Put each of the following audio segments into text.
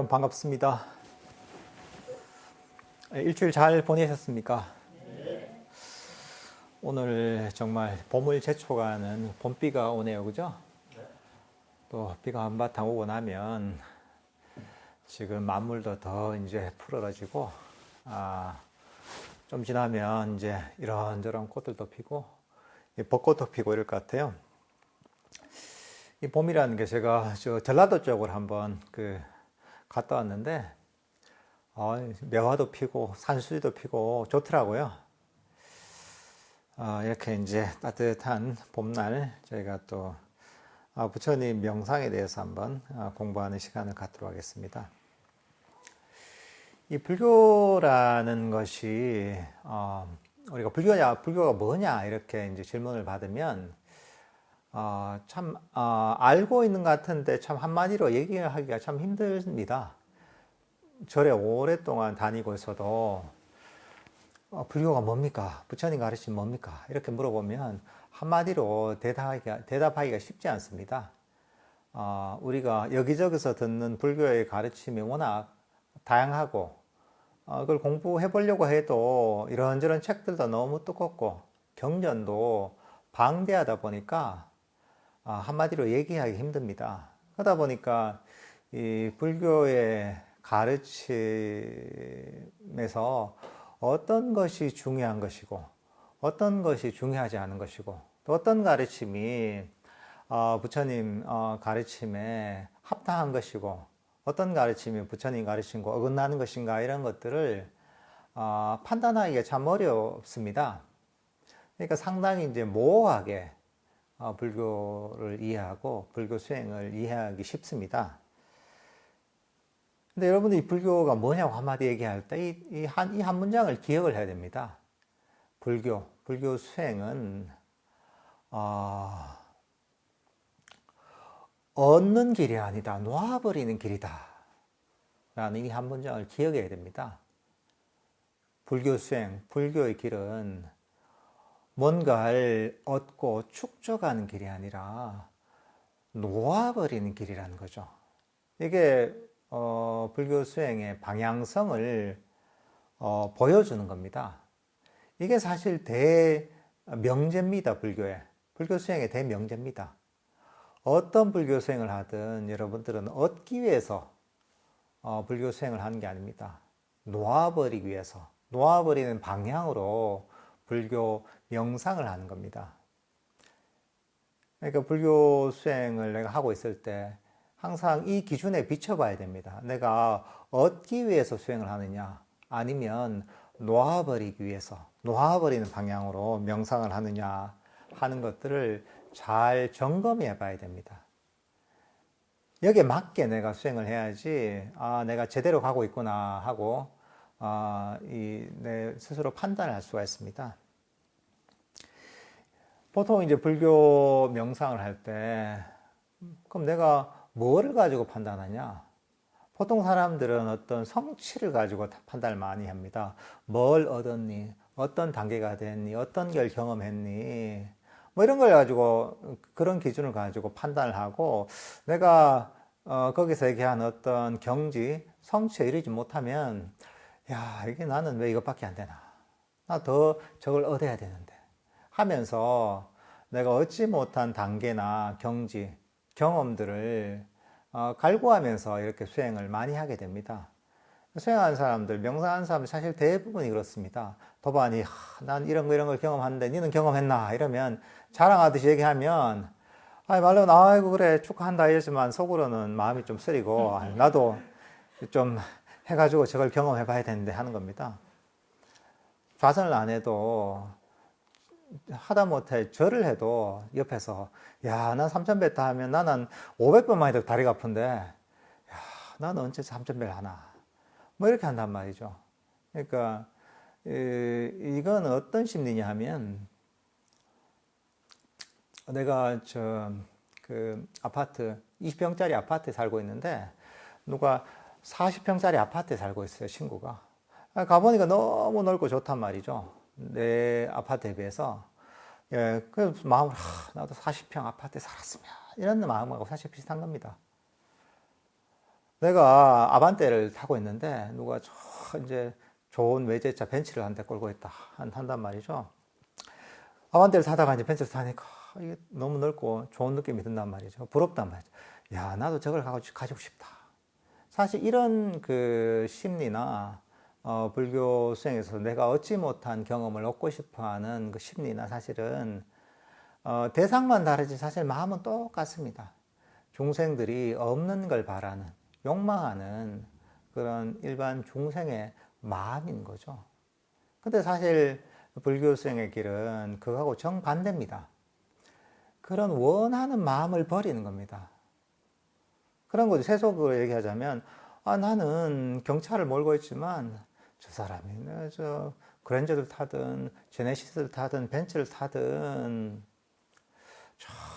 여러분 반갑습니다. 일주일 잘 보내셨습니까? 오늘 정말 봄을 재촉하는 봄비가 오네요, 그죠? 또 비가 한바탕 오고 나면 지금 만물도 더 이제 푸르러지고 좀 지나면 이제 이런저런 꽃들도 피고 벚꽃도 피고 이럴 것 같아요. 이 봄이라는 게 제가 저 전라도 쪽으로 한번 갔다 왔는데 매화도 피고 산수유도 피고 좋더라고요. 이렇게 이제 따뜻한 봄날 저희가 또 부처님 명상에 대해서 한번 공부하는 시간을 갖도록 하겠습니다. 이 불교라는 것이 우리가 불교가 뭐냐 이렇게 이제 질문을 받으면 참 알고 있는 것 같은데 참 한마디로 얘기하기가 참 힘듭니다. 절에 오랫동안 다니고 있어도 불교가 뭡니까? 부처님 가르침 뭡니까? 이렇게 물어보면 한마디로 대답하기가 쉽지 않습니다. 우리가 여기저기서 듣는 불교의 가르침이 워낙 다양하고 그걸 공부해 보려고 해도 이런저런 책들도 너무 두껍고 경전도 방대하다 보니까 한마디로 얘기하기 힘듭니다. 그러다 보니까 이 불교의 가르침에서 어떤 것이 중요한 것이고 어떤 것이 중요하지 않은 것이고 또 어떤 가르침이 부처님 가르침에 합당한 것이고 어떤 가르침이 부처님 가르침과 어긋나는 것인가 이런 것들을 판단하기가 참 어렵습니다. 그러니까 상당히 이제 모호하게 불교를 이해하고 불교 수행을 이해하기 쉽습니다. 근데 여러분들이 불교가 뭐냐고 한마디 얘기할 때 이 한 문장을 기억을 해야 됩니다. 불교 수행은 얻는 길이 아니다. 놓아버리는 길이다. 라는 이 한 문장을 기억해야 됩니다. 불교 수행, 불교의 길은 뭔가를 얻고 축적하는 길이 아니라 놓아버리는 길이라는 거죠. 이게 불교 수행의 방향성을 보여주는 겁니다. 이게 사실 대명제입니다. 불교 수행의 대명제입니다. 어떤 불교 수행을 하든 여러분들은 얻기 위해서 불교 수행을 하는 게 아닙니다. 놓아버리기 위해서, 놓아버리는 방향으로 불교 명상을 하는 겁니다. 그러니까 불교 수행을 내가 하고 있을 때 항상 이 기준에 비춰봐야 됩니다. 내가 얻기 위해서 수행을 하느냐 아니면 놓아버리기 위해서 놓아버리는 방향으로 명상을 하느냐 하는 것들을 잘 점검해 봐야 됩니다. 여기에 맞게 내가 수행을 해야지 내가 제대로 가고 있구나 하고 내 스스로 판단을 할 수가 있습니다. 보통 이제 불교 명상을 할 때 그럼 내가 뭐를 가지고 판단하냐? 보통 사람들은 어떤 성취를 가지고 판단을 많이 합니다. 뭘 얻었니? 어떤 단계가 됐니? 어떤 걸 경험했니? 뭐 이런 걸 가지고 그런 기준을 가지고 판단을 하고 내가 거기서 얘기한 어떤 경지, 성취에 이르지 못하면 야, 이게 나는 왜 이것밖에 안 되나? 나 더 저걸 얻어야 되는데 하면서 내가 얻지 못한 단계나 경지, 경험들을 갈구하면서 이렇게 수행을 많이 하게 됩니다. 수행하는 사람들, 명상하는 사람들 사실 대부분이 그렇습니다. 도반이 난 이런 걸 경험하는데 니는 경험했나? 이러면 자랑하듯이 얘기하면 말로는 아이고 그래 축하한다 이러지만 속으로는 마음이 좀 쓰리고 나도 좀 해가지고 저걸 경험해 봐야 되는데 하는 겁니다. 좌선을 안 해도 하다못해 절을 해도 옆에서 야, 난 3000배 하면 나는 500번만 해도 다리가 아픈데 야, 나는 언제 3000배를 하나 뭐 이렇게 한단 말이죠. 그러니까 이건 어떤 심리냐 하면 내가 아파트 20평짜리 아파트에 살고 있는데 누가 40평짜리 아파트에 살고 있어요. 친구가 가보니까 너무 넓고 좋단 말이죠. 내 아파트에 비해서. 그 마음으로 나도 40평 아파트에 살았으면 이런 마음하고 사실 비슷한 겁니다. 내가 아반떼를 타고 있는데 누가 이제 좋은 외제차 벤츠를 한 대 끌고 있다 한단 말이죠. 아반떼를 타다가 이제 벤츠를 타니까 이게 너무 넓고 좋은 느낌이 든단 말이죠. 부럽단 말이죠. 야, 나도 저걸 가지고 싶다. 사실 이런 그 심리나 불교 수행에서 내가 얻지 못한 경험을 얻고 싶어하는 그 심리나 사실은 대상만 다르지 사실 마음은 똑같습니다. 중생들이 없는 걸 바라는, 욕망하는 그런 일반 중생의 마음인 거죠. 근데 사실 불교 수행의 길은 그거하고 정반대입니다. 그런 원하는 마음을 버리는 겁니다. 그런 거죠. 세속으로 얘기하자면, 나는 경차를 몰고 있지만, 저 사람이, 그랜저를 타든, 제네시스를 타든, 벤츠를 타든,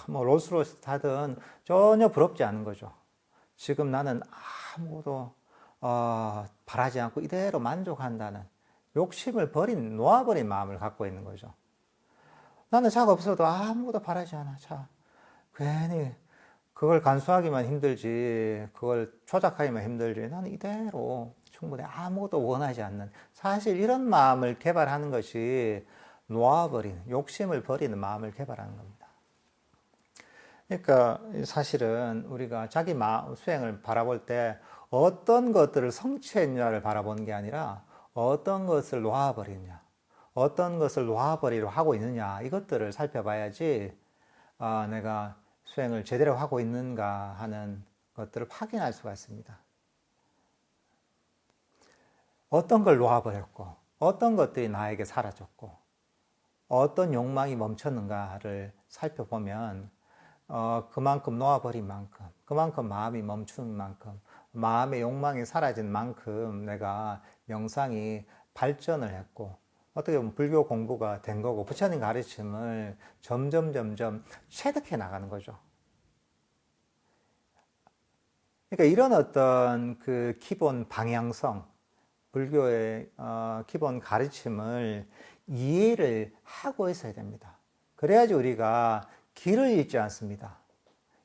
뭐, 롤스로이스 타든, 전혀 부럽지 않은 거죠. 지금 나는 아무것도, 바라지 않고 이대로 만족한다는 욕심을 놓아버린 마음을 갖고 있는 거죠. 나는 차가 없어도 아무것도 바라지 않아, 차. 괜히, 그걸 간수하기만 힘들지, 그걸 조작하기만 힘들지, 나는 이대로 충분히 아무것도 원하지 않는, 사실 이런 마음을 개발하는 것이 놓아버리는, 욕심을 버리는 마음을 개발하는 겁니다. 그러니까 사실은 우리가 자기 마음 수행을 바라볼 때 어떤 것들을 성취했냐를 바라보는 게 아니라 어떤 것을 놓아버리느냐, 어떤 것을 놓아버리려 하고 있느냐, 이것들을 살펴봐야지, 내가 수행을 제대로 하고 있는가 하는 것들을 확인할 수가 있습니다. 어떤 걸 놓아버렸고, 어떤 것들이 나에게 사라졌고, 어떤 욕망이 멈췄는가를 살펴보면, 그만큼 놓아버린 만큼, 그만큼 마음이 멈춘 만큼, 마음의 욕망이 사라진 만큼 내가 명상이 발전을 했고, 어떻게 보면 불교 공부가 된 거고, 부처님 가르침을 점점 체득해 나가는 거죠. 그러니까 이런 어떤 그 기본 방향성, 불교의 기본 가르침을 이해를 하고 있어야 됩니다. 그래야지 우리가 길을 잃지 않습니다.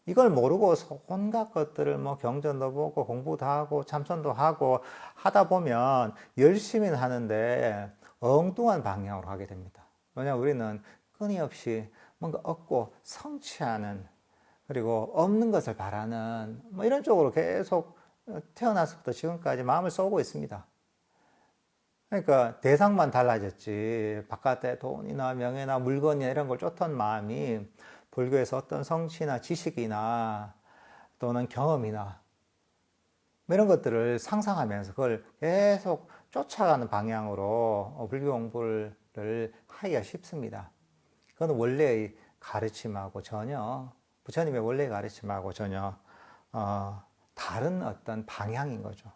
이걸 모르고 온갖 것들을 뭐 경전도 보고 공부도 하고 참선도 하고 하다 보면 열심히는 하는데 엉뚱한 방향으로 가게 됩니다. 왜냐하면 우리는 끊임없이 뭔가 얻고 성취하는, 그리고 없는 것을 바라는 뭐 이런 쪽으로 계속 태어나서부터 지금까지 마음을 쏘고 있습니다. 그러니까 대상만 달라졌지 바깥에 돈이나 명예나 물건이나 이런 걸 쫓던 마음이 불교에서 어떤 성취나 지식이나 또는 경험이나 뭐 이런 것들을 상상하면서 그걸 계속 쫓아가는 방향으로 불교 공부를 하기가 쉽습니다. 그건 원래의 가르침하고 전혀, 부처님의 원래의 가르침하고 전혀 다른 어떤 방향인 거죠.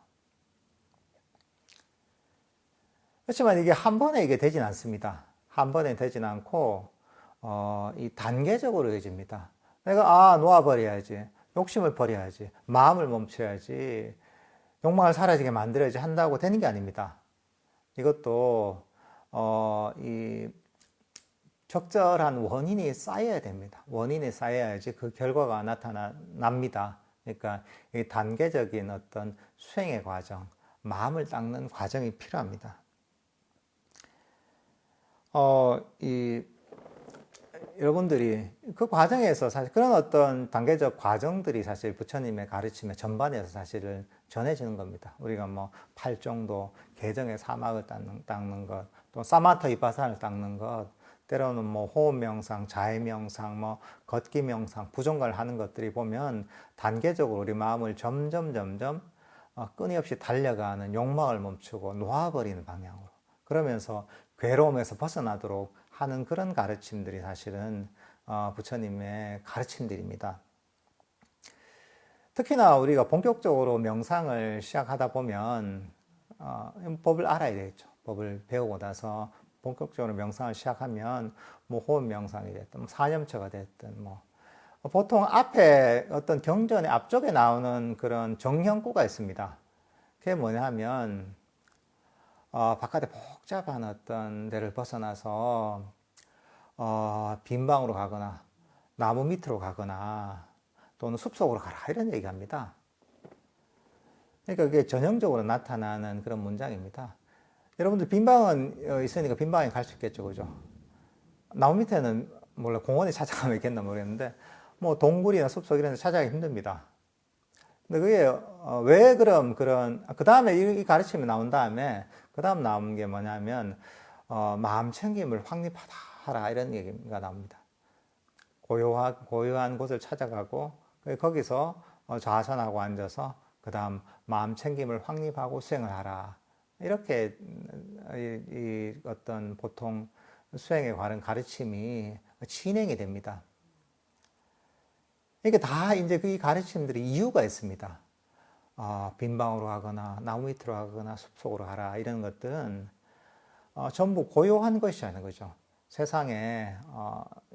그렇지만 이게 한 번에 이게 되진 않습니다. 한 번에 되진 않고 이 단계적으로 이어집니다. 내가 놓아버려야지, 욕심을 버려야지, 마음을 멈춰야지, 욕망을 사라지게 만들어야지 한다고 되는 게 아닙니다. 이것도 이 적절한 원인이 쌓여야 됩니다. 원인이 쌓여야지 그 결과가 나타납니다. 그러니까 이 단계적인 어떤 수행의 과정, 마음을 닦는 과정이 필요합니다. 여러분들이 그 과정에서 사실 그런 어떤 단계적 과정들이 사실 부처님의 가르침의 전반에서 사실은 전해지는 겁니다. 우리가 뭐 팔정도, 개정의 사막을 닦는 것, 또 사마타 위파사나를 닦는 것, 때로는 뭐 호흡 명상, 자해 명상, 뭐 걷기 명상, 부정관을 하는 것들이 보면 단계적으로 우리 마음을 점점 끊임없이 달려가는 욕망을 멈추고 놓아버리는 방향으로, 그러면서 괴로움에서 벗어나도록 하는 그런 가르침들이 사실은 부처님의 가르침들입니다. 특히나 우리가 본격적으로 명상을 시작하다 보면 법을 알아야 되겠죠. 법을 배우고 나서 본격적으로 명상을 시작하면 뭐 호흡 명상이 됐든 뭐 사념처가 됐든 뭐 보통 앞에 어떤 경전의 앞쪽에 나오는 그런 정형구가 있습니다. 그게 뭐냐면 바깥에 복잡한 어떤 데를 벗어나서 빈 방으로 가거나 나무 밑으로 가거나 또는 숲속으로 가라 이런 얘기합니다. 그러니까 그게 전형적으로 나타나는 그런 문장입니다. 여러분들 빈방은 있으니까 빈방에 갈 수 있겠죠, 그죠? 나무 밑에는 몰라 공원에 찾아가면 있겠나 모르겠는데 뭐 동굴이나 숲속 이런 데 찾아가기 힘듭니다. 근데 그게 왜 그럼 그런 그 다음에 이 가르침이 나온 다음에 그 다음 나온 게 뭐냐면 마음 챙김을 확립하라 이런 얘기가 나옵니다. 고요한 곳을 찾아가고 거기서 좌선하고 앉아서 그 다음 마음 챙김을 확립하고 수행을 하라. 이렇게 이 어떤 보통 수행에 관한 가르침이 진행이 됩니다. 이게 다 이제 그 가르침들이 이유가 있습니다. 빈방으로 하거나 나무 밑으로 하거나 숲속으로 하라 이런 것들은 전부 고요한 것이라는 거죠. 세상에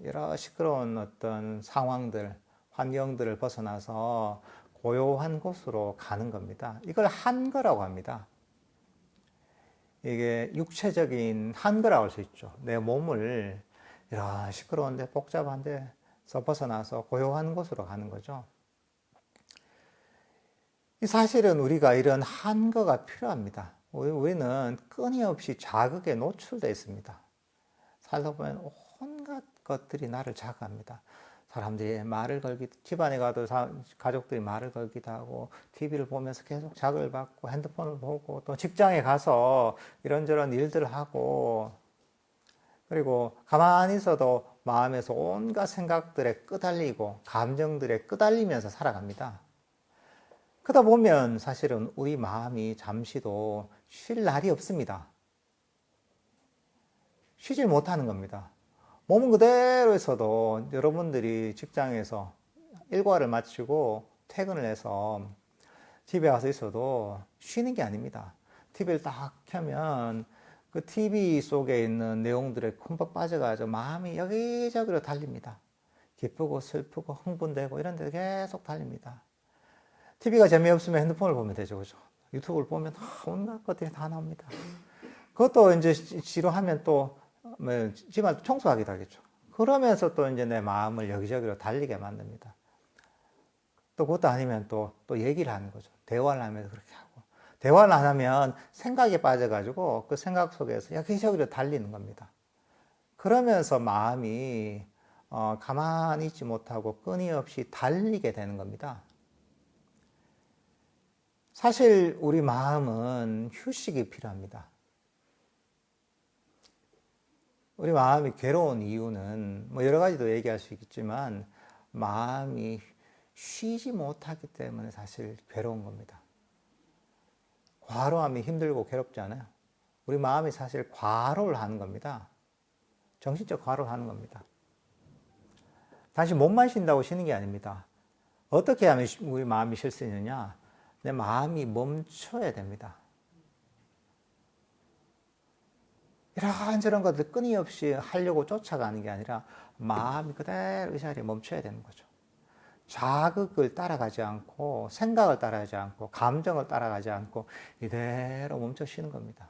여러 시끄러운 어떤 상황들, 환경들을 벗어나서 고요한 곳으로 가는 겁니다. 이걸 한거라고 합니다. 이게 육체적인 한거라고 할 수 있죠. 내 몸을 이런 시끄러운데 복잡한 데서 벗어나서 고요한 곳으로 가는 거죠. 사실은 우리가 이런 한거가 필요합니다. 우리는 끊임없이 자극에 노출되어 있습니다. 살다 보면 온갖 것들이 나를 자극합니다. 사람들이 말을 걸기도, 집안에 가도 가족들이 말을 걸기도 하고, TV를 보면서 계속 자극을 받고, 핸드폰을 보고, 또 직장에 가서 이런저런 일들을 하고, 그리고 가만히 있어도 마음에서 온갖 생각들에 끄달리고, 감정들에 끄달리면서 살아갑니다. 그러다 보면 사실은 우리 마음이 잠시도 쉴 날이 없습니다. 쉬질 못하는 겁니다. 몸은 그대로 있어도 여러분들이 직장에서 일과를 마치고 퇴근을 해서 집에 와서 있어도 쉬는 게 아닙니다. TV를 딱 켜면 그 TV 속에 있는 내용들에 흠뻑 빠져가지고 마음이 여기저기로 달립니다. 기쁘고 슬프고 흥분되고 이런 데 계속 달립니다. TV가 재미없으면 핸드폰을 보면 되죠, 그죠? 유튜브를 보면 온갖 것들이 다 나옵니다. 그것도 이제 지루하면 또 집안 청소하기도 하겠죠. 그러면서 또 이제 내 마음을 여기저기로 달리게 만듭니다. 또 그것도 아니면 또 얘기를 하는 거죠. 대화를 하면서 그렇게 하고. 대화를 안 하면 생각에 빠져가지고 그 생각 속에서 여기저기로 달리는 겁니다. 그러면서 마음이 가만히 있지 못하고 끊임없이 달리게 되는 겁니다. 사실 우리 마음은 휴식이 필요합니다. 우리 마음이 괴로운 이유는 뭐 여러 가지도 얘기할 수 있겠지만 마음이 쉬지 못하기 때문에 사실 괴로운 겁니다. 과로함이 힘들고 괴롭지 않아요. 우리 마음이 사실 과로를 하는 겁니다. 정신적 과로를 하는 겁니다. 단지 몸만 쉰다고 쉬는 게 아닙니다. 어떻게 하면 우리 마음이 쉴 수 있느냐? 내 마음이 멈춰야 됩니다. 이런저런 것들 끊임없이 하려고 쫓아가는 게 아니라 마음이 그대로 이 자리에 멈춰야 되는 거죠. 자극을 따라가지 않고 생각을 따라가지 않고 감정을 따라가지 않고 이대로 멈춰 쉬는 겁니다.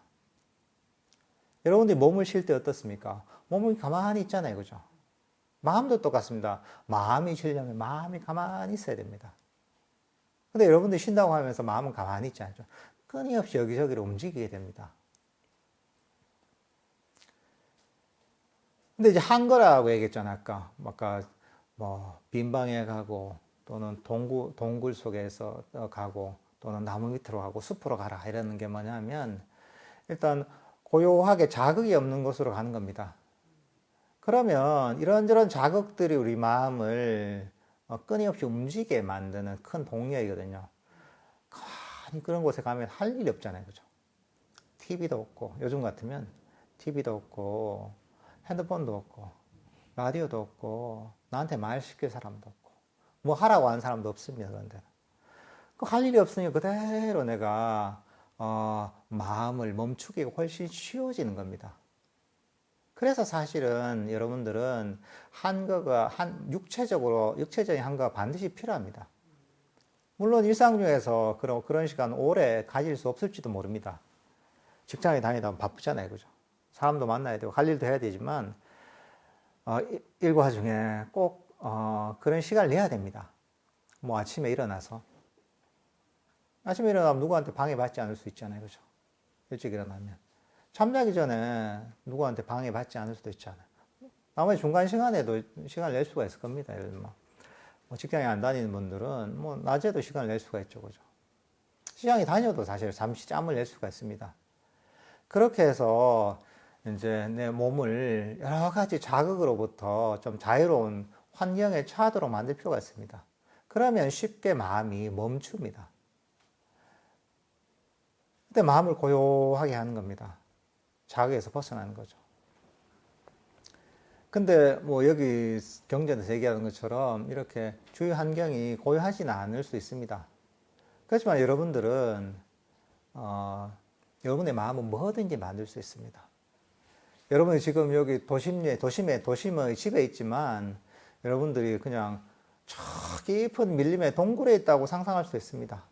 여러분들이 몸을 쉴 때 어떻습니까? 몸이 가만히 있잖아요, 그죠? 마음도 똑같습니다. 마음이 쉬려면 마음이 가만히 있어야 됩니다. 근데 여러분들이 쉰다고 하면서 마음은 가만히 있지 않죠. 끊임없이 여기저기로 움직이게 됩니다. 근데 이제 한거라고 얘기했잖아, 아까. 뭐, 빈방에 가고, 또는 동굴 속에서 가고, 또는 나무 밑으로 가고, 숲으로 가라. 이러는 게 뭐냐면, 일단, 고요하게 자극이 없는 곳으로 가는 겁니다. 그러면, 이런저런 자극들이 우리 마음을 끊임없이 움직이게 만드는 큰 동력이거든요. 가만히 그런 곳에 가면 할 일이 없잖아요, 그죠? TV도 없고, 요즘 같으면 TV도 없고, 핸드폰도 없고, 라디오도 없고, 나한테 말 시킬 사람도 없고, 뭐 하라고 하는 사람도 없습니다, 그런데. 할 일이 없으니 그대로 내가, 마음을 멈추기가 훨씬 쉬워지는 겁니다. 그래서 사실은 여러분들은 육체적인 한거가 반드시 필요합니다. 물론 일상 중에서 그런 시간 오래 가질 수 없을지도 모릅니다. 직장에 다니다 보면 바쁘잖아요, 그죠? 사람도 만나야 되고 할 일도 해야 되지만 일과 중에 꼭 그런 시간을 내야 됩니다. 뭐 아침에 일어나서 아침에 일어나면 누구한테 방해받지 않을 수 있잖아요. 그죠? 일찍 일어나면. 잠자기 전에 누구한테 방해받지 않을 수도 있잖아요. 나머지 중간 시간에도 시간을 낼 수가 있을 겁니다. 예를 들면 뭐 직장에 안 다니는 분들은 뭐 낮에도 시간을 낼 수가 있죠. 그죠? 시장에 다녀도 사실 잠시 짬을 낼 수가 있습니다. 그렇게 해서 이제 내 몸을 여러 가지 자극으로부터 좀 자유로운 환경에 처하도록 만들 필요가 있습니다. 그러면 쉽게 마음이 멈춥니다. 그때 마음을 고요하게 하는 겁니다. 자극에서 벗어나는 거죠. 근데 뭐 여기 경전에서 얘기하는 것처럼 이렇게 주위 환경이 고요하지는 않을 수 있습니다. 그렇지만 여러분들은 여러분의 마음은 뭐든지 만들 수 있습니다. 여러분이 지금 여기 도심의 집에 있지만 여러분들이 그냥 저 깊은 밀림의 동굴에 있다고 상상할 수 있습니다.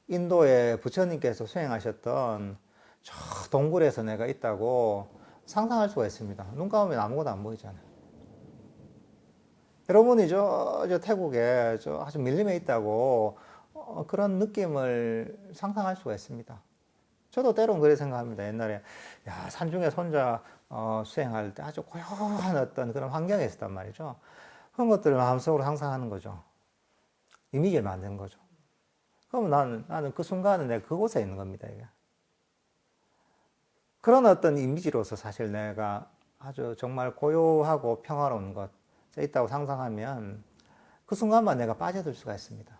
인도의 부처님께서 수행하셨던 저 동굴에서 내가 있다고 상상할 수가 있습니다. 눈 감으면 아무것도 안 보이잖아요. 여러분이 저 태국에 저 아주 밀림에 있다고 그런 느낌을 상상할 수가 있습니다. 저도 때론 그렇게 생각합니다. 옛날에 산중에서 혼자 수행할 때 아주 고요한 어떤 그런 환경에 있었단 말이죠. 그런 것들을 마음속으로 상상하는 거죠. 이미지를 만드는 거죠. 그러면 나는 그 순간은 내가 그곳에 있는 겁니다. 이게. 그런 어떤 이미지로서 사실 내가 아주 정말 고요하고 평화로운 것에 있다고 상상하면 그 순간만 내가 빠져들 수가 있습니다.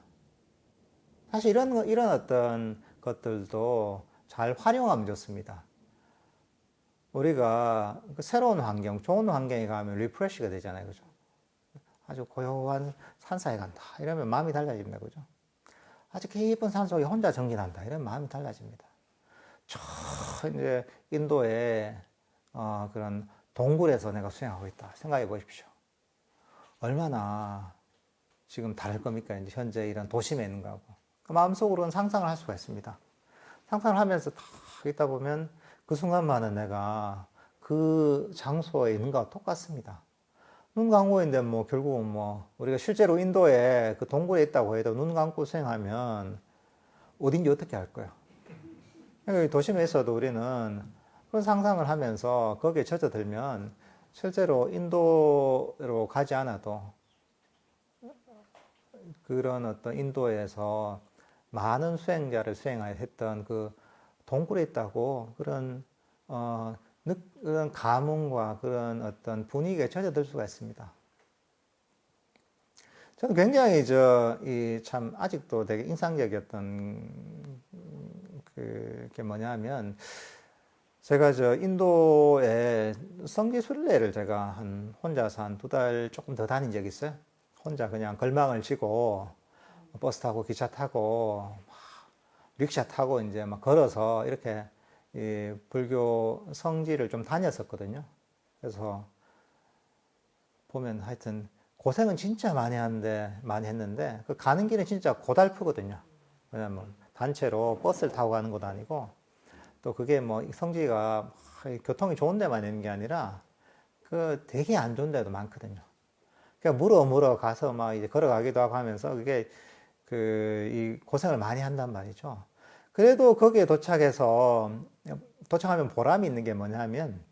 사실 이런 어떤 것들도 잘 활용하면 좋습니다. 우리가 그 새로운 환경, 좋은 환경에 가면 리프레시가 되잖아요. 그죠? 아주 고요한 산사에 간다. 이러면 마음이 달라집니다. 그죠? 아주 깊은 산 속에 혼자 정진한다. 이러면 마음이 달라집니다. 이제 인도의 그런 동굴에서 내가 수행하고 있다. 생각해 보십시오. 얼마나 지금 다를 겁니까? 이제 현재 이런 도심에 있는 거하고. 그 마음속으로는 상상을 할 수가 있습니다. 상상을 하면서 딱 있다 보면 그 순간만은 내가 그 장소에 있는 거와 똑같습니다. 눈 감고 있는데 뭐 결국은 뭐 우리가 실제로 인도에 그 동굴에 있다고 해도 눈 감고 수행하면 어딘지 어떻게 알 거예요? 도심에 있어도 우리는 그런 상상을 하면서 거기에 젖어들면 실제로 인도로 가지 않아도 그런 어떤 인도에서 많은 수행자를 수행했던 그 동굴에 있다고 그런 그런 감흥과 그런 어떤 분위기에 젖어들 수가 있습니다. 저는 굉장히 참 아직도 되게 인상적이었던 그게 뭐냐면 제가 인도에 성지순례를 제가 혼자서 한 2달 조금 더 다닌 적이 있어요. 혼자 그냥 걸망을 지고 버스 타고 기차 타고 릭샤 타고 이제 막 걸어서 이렇게 이 불교 성지를 좀 다녔었거든요. 그래서 보면 하여튼 고생은 진짜 많이 했는데 그 가는 길은 진짜 고달프거든요. 왜냐면 단체로 버스를 타고 가는 것도 아니고 또 그게 뭐 성지가 교통이 좋은 데만 있는 게 아니라 그 되게 안 좋은 데도 많거든요. 그러니까 물어 가서 막 이제 걸어가기도 하고 하면서 그게 이 고생을 많이 한단 말이죠. 그래도 거기에 도착하면 보람이 있는 게 뭐냐면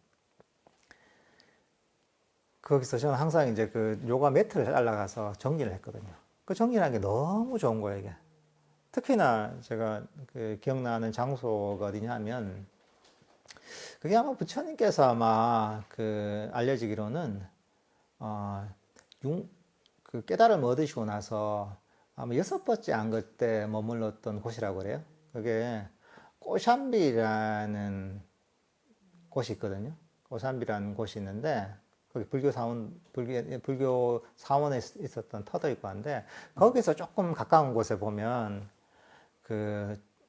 거기서 저는 항상 이제 그 요가 매트를 잘라가서 정리를 했거든요. 그 정리하는 게 너무 좋은 거예요, 이게. 특히나 제가 기억나는 장소가 어디냐면 그게 아마 부처님께서 아마 알려지기로는 그 깨달음을 얻으시고 나서 아마 6번째 안것 때 머물렀던 곳이라고 그래요. 그게 꼬샴비라는 곳이 있거든요. 꼬샴비라는 곳이 있는데 거기 불교 사원에 있었던 터도 있고 한데 거기서 조금 가까운 곳에 보면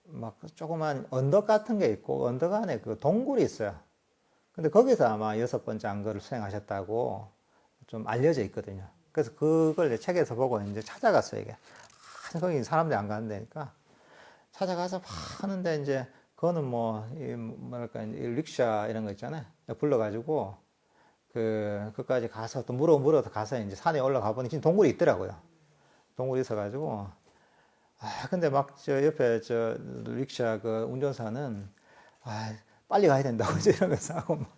막 조그만 언덕 같은 게 있고 언덕 안에 그 동굴이 있어요. 근데 거기서 아마 6번째 안거를 수행하셨다고 좀 알려져 있거든요. 그래서 그걸 책에서 보고 이제 찾아갔어요, 이게. 거기 사람들이 안 가는 데니까. 찾아가서 막 하는데 이제 그거는 뭐랄까, 릭샤 이런 거 있잖아요. 불러가지고 그까지 가서 또 물어 가서 이제 산에 올라가 보니 지금 동굴이 있더라고요. 동굴이 있어가지고 근데 막 저 옆에 저 릭샤 그 운전사는 빨리 가야 된다고 이러면서 하고 막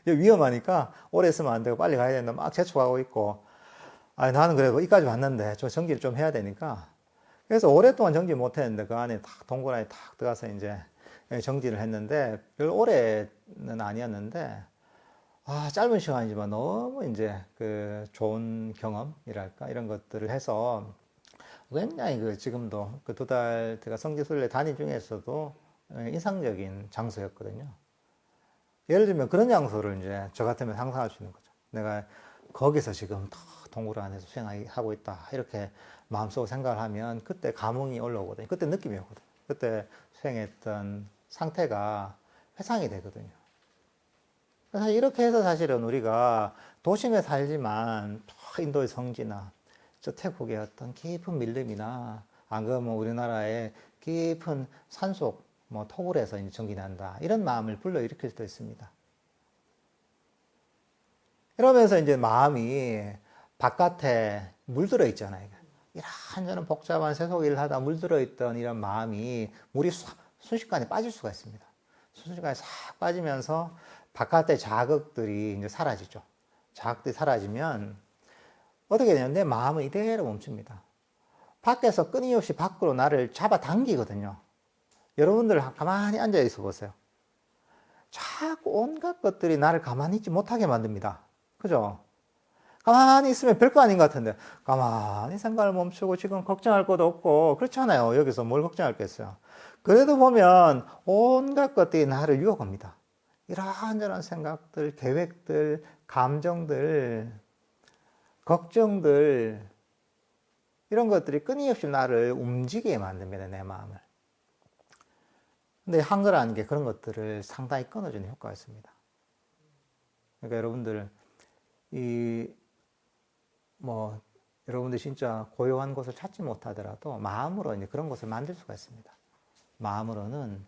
위험하니까 오래 있으면 안 되고 빨리 가야 된다 막 재촉하고 있고 나는 그래도 이까지 왔는데 저 정지를 좀 해야 되니까 그래서 오랫동안 정지 못 했는데 그 안에 탁 동굴 안에 탁 들어가서 이제 정지를 했는데 별 오래는 아니었는데 짧은 시간이지만 너무 이제 그 좋은 경험이랄까 이런 것들을 해서 굉장히 그 지금도 그 2달 제가 성지순례 다닌 중에서도 인상적인 장소였거든요. 예를 들면 그런 장소를 이제 저 같으면 상상할 수 있는 거죠. 내가 거기서 지금 동굴 안에서 수행하고 있다. 이렇게 마음속으로 생각을 하면 그때 감흥이 올라오거든요. 그때 느낌이 오거든요. 그때 수행했던 상태가 회상이 되거든요. 그래서 이렇게 해서 사실은 우리가 도심에 살지만 인도의 성지나 저 태국의 어떤 깊은 밀림이나 안 그러면 우리나라의 깊은 산속 뭐 토굴에서 이제 정진한다 이런 마음을 불러일으킬 수도 있습니다. 이러면서 이제 마음이 바깥에 물들어 있잖아요. 이런저런 복잡한 세속 일을 하다 물들어 있던 이런 마음이 물이 순식간에 빠질 수가 있습니다. 순식간에 싹 빠지면서 바깥의 자극들이 이제 사라지죠. 자극들이 사라지면 어떻게 되냐면 내 마음은 이대로 멈춥니다. 밖에서 끊임없이 밖으로 나를 잡아당기거든요. 여러분들 가만히 앉아 있어 보세요. 자꾸 온갖 것들이 나를 가만히 있지 못하게 만듭니다. 그죠? 가만히 있으면 별거 아닌 것 같은데 가만히 생각을 멈추고 지금 걱정할 것도 없고 그렇잖아요. 여기서 뭘 걱정할 게 있어요. 그래도 보면 온갖 것들이 나를 유혹합니다. 이런저런 생각들, 계획들, 감정들, 걱정들 이런 것들이 끊임없이 나를 움직이게 만듭니다. 내 마음을. 근데 한글이라는 게 그런 것들을 상당히 끊어주는 효과가 있습니다. 그러니까 여러분들 여러분들 진짜 고요한 곳을 찾지 못하더라도 마음으로 이제 그런 곳을 만들 수가 있습니다. 마음으로는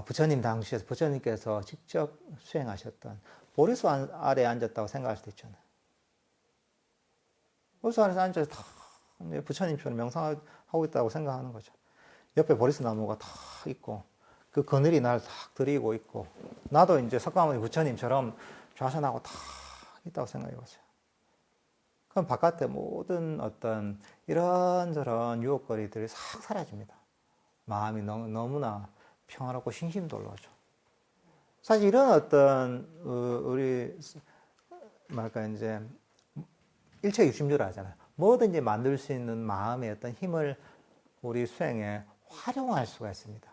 부처님 당시에 부처님께서 직접 수행하셨던 보리수 아래에 앉았다고 생각할 수도 있잖아요. 보리수 아래에 앉아서 다 부처님처럼 명상하고 있다고 생각하는 거죠. 옆에 보리수 나무가 다 있고 그 그늘이 날 탁 들이고 있고 나도 이제 석가모니 부처님처럼 좌선하고 다 있다고 생각해 보세요. 그럼 바깥에 모든 어떤 이런저런 유혹거리들이 싹 사라집니다. 마음이 너무나 평화롭고 신심도 올라오죠. 사실 이런 어떤 우리 뭐랄까 이제 일체육심주라 하잖아요. 뭐든지 만들 수 있는 마음의 어떤 힘을 우리 수행에 활용할 수가 있습니다.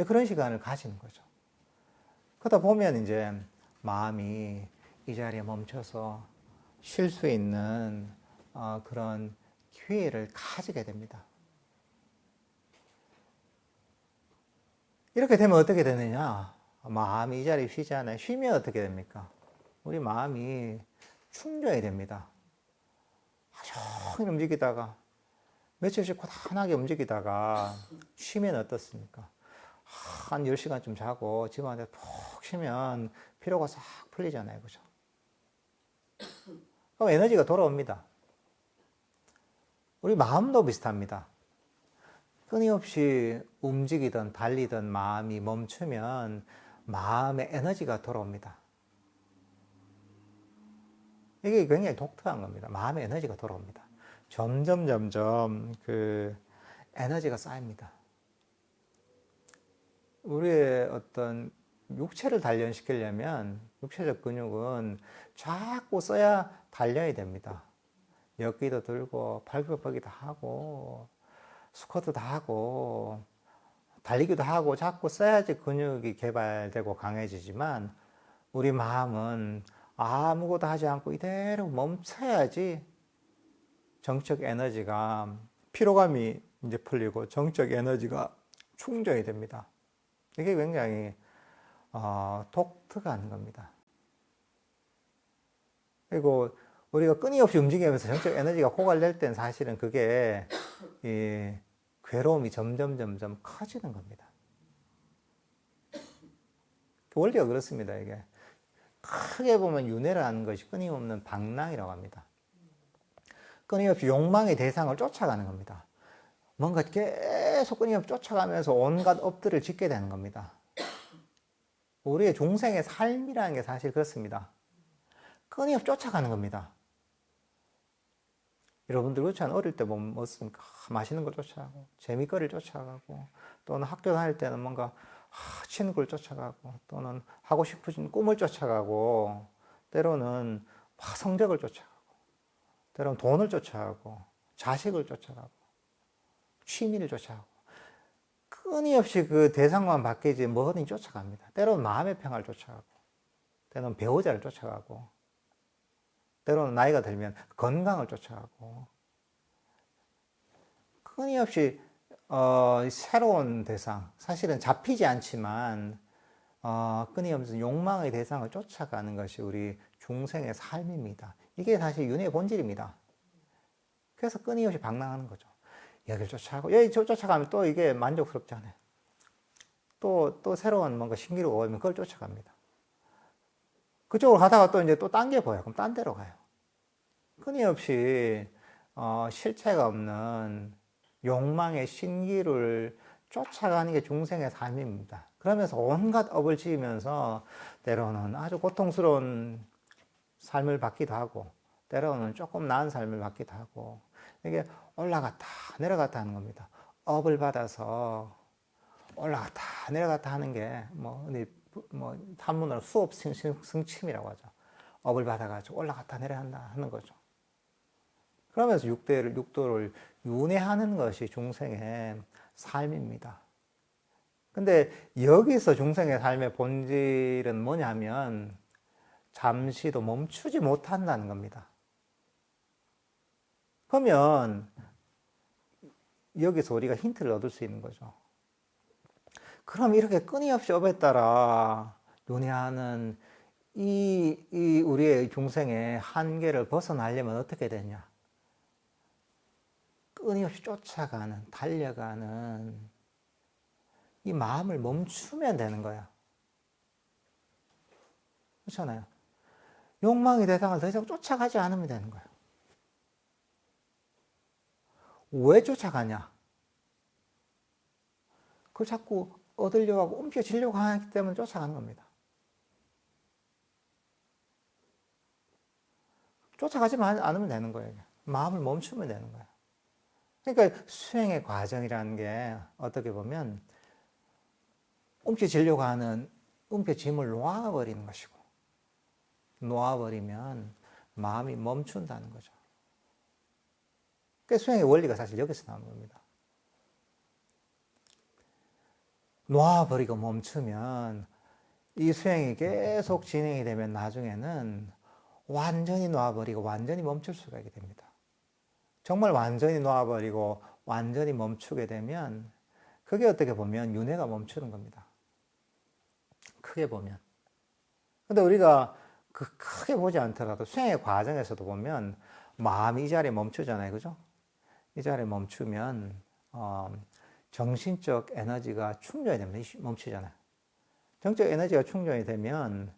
그런 시간을 가지는 거죠. 그러다 보면 이제 마음이 이 자리에 멈춰서 쉴 수 있는 그런 기회를 가지게 됩니다. 이렇게 되면 어떻게 되느냐? 마음이 이 자리에 쉬지 않아요. 쉬면 어떻게 됩니까? 우리 마음이 충전이 됩니다. 하루 종일 움직이다가 며칠씩 고단하게 움직이다가 쉬면 어떻습니까? 한 10시간쯤 자고 집안에 푹 쉬면 피로가 싹 풀리잖아요. 그죠? 그럼 에너지가 돌아옵니다. 우리 마음도 비슷합니다. 끊임없이 움직이던 달리던 마음이 멈추면 마음의 에너지가 돌아옵니다. 이게 굉장히 독특한 겁니다. 마음의 에너지가 돌아옵니다. 점점 그 에너지가 쌓입니다. 우리의 어떤 육체를 단련시키려면 육체적 근육은 자꾸 써야 단련이 됩니다. 역기도 들고 발굽혀펴기도 하고 스쿼트도 하고 달리기도 하고 자꾸 써야지 근육이 개발되고 강해지지만 우리 마음은 아무것도 하지 않고 이대로 멈춰야지 정적 에너지가 피로감이 이제 풀리고 정적 에너지가 충전이 됩니다. 이게 굉장히 독특한 겁니다. 그리고 우리가 끊임없이 움직이면서 정적 에너지가 고갈될 땐 사실은 그게 이 괴로움이 점점 커지는 겁니다. 원리가 그렇습니다. 이게 크게 보면 윤회를 하는 것이 끊임없는 방랑이라고 합니다. 끊임없이 욕망의 대상을 쫓아가는 겁니다. 뭔가 계속 끊임없이 쫓아가면서 온갖 업들을 짓게 되는 겁니다. 우리의 중생의 삶이라는 게 사실 그렇습니다. 끊임없이 쫓아가는 겁니다. 여러분들 그렇지 않아요? 어릴 때 보면 어떻습니까? 맛있는 걸 쫓아가고 재미거리를 쫓아가고 또는 학교 다닐 때는 뭔가 친구를 쫓아가고 또는 하고 싶으신 꿈을 쫓아가고 때로는 성적을 쫓아가고 때로는 돈을 쫓아가고 자식을 쫓아가고 취미를 쫓아가고 끊임없이 그 대상만 바뀌지 뭐든지 쫓아갑니다. 때로는 마음의 평화를 쫓아가고 때로는 배우자를 쫓아가고 때로는 나이가 들면 건강을 쫓아가고 끊임없이 새로운 대상, 사실은 잡히지 않지만 끊임없이 욕망의 대상을 쫓아가는 것이 우리 중생의 삶입니다. 이게 사실 윤회의 본질입니다. 그래서 끊임없이 방랑하는 거죠. 여기를 쫓아가고 여기 쫓아가면 또 이게 만족스럽지 않아요. 또 새로운 뭔가 신기루가 오면 그걸 쫓아갑니다. 그쪽으로 가다가 또 이제 또 딴 게 보여요. 그럼 딴 데로 가요. 끊임없이 실체가 없는 욕망의 신기를 쫓아가는 게 중생의 삶입니다. 그러면서 온갖 업을 지으면서 때로는 아주 고통스러운 삶을 받기도 하고 때로는 조금 나은 삶을 받기도 하고 이게 올라갔다 내려갔다 하는 겁니다. 업을 받아서 올라갔다 내려갔다 하는 게 한문으로 수업 승침이라고 하죠. 업을 받아가지고 올라갔다 내려간다 하는 거죠. 그러면서 육도를 윤회하는 것이 중생의 삶입니다. 근데 여기서 중생의 삶의 본질은 뭐냐면 잠시도 멈추지 못한다는 겁니다. 그러면 여기서 우리가 힌트를 얻을 수 있는 거죠. 그럼 이렇게 끊임없이 업에 따라 윤회하는 이 우리의 중생의 한계를 벗어나려면 어떻게 되냐? 끊임없이 쫓아가는, 달려가는 이 마음을 멈추면 되는 거야. 그렇잖아요. 욕망의 대상을 더 이상 쫓아가지 않으면 되는 거야. 왜 쫓아가냐? 그걸 자꾸 얻으려고 하고 움켜쥐려고 하기 때문에 쫓아가는 겁니다. 쫓아가지만 않으면 되는 거예요. 마음을 멈추면 되는 거예요. 그러니까 수행의 과정이라는 게 어떻게 보면 움켜쥐려고 하는 움켜짐을 놓아버리는 것이고 놓아버리면 마음이 멈춘다는 거죠. 그러니까 수행의 원리가 사실 여기서 나오는 겁니다. 놓아버리고 멈추면 이 수행이 계속 진행이 되면 나중에는 완전히 놓아버리고 완전히 멈출 수가 있게 됩니다. 정말 완전히 놓아버리고 완전히 멈추게 되면 그게 어떻게 보면 윤회가 멈추는 겁니다. 크게 보면. 근데 우리가 크게 보지 않더라도 수행의 과정에서도 보면 마음이 이 자리에 멈추잖아요. 그죠? 이 자리에 멈추면 정신적 에너지가 충전이 됩니다. 멈추잖아요. 정적 에너지가 충전이 되면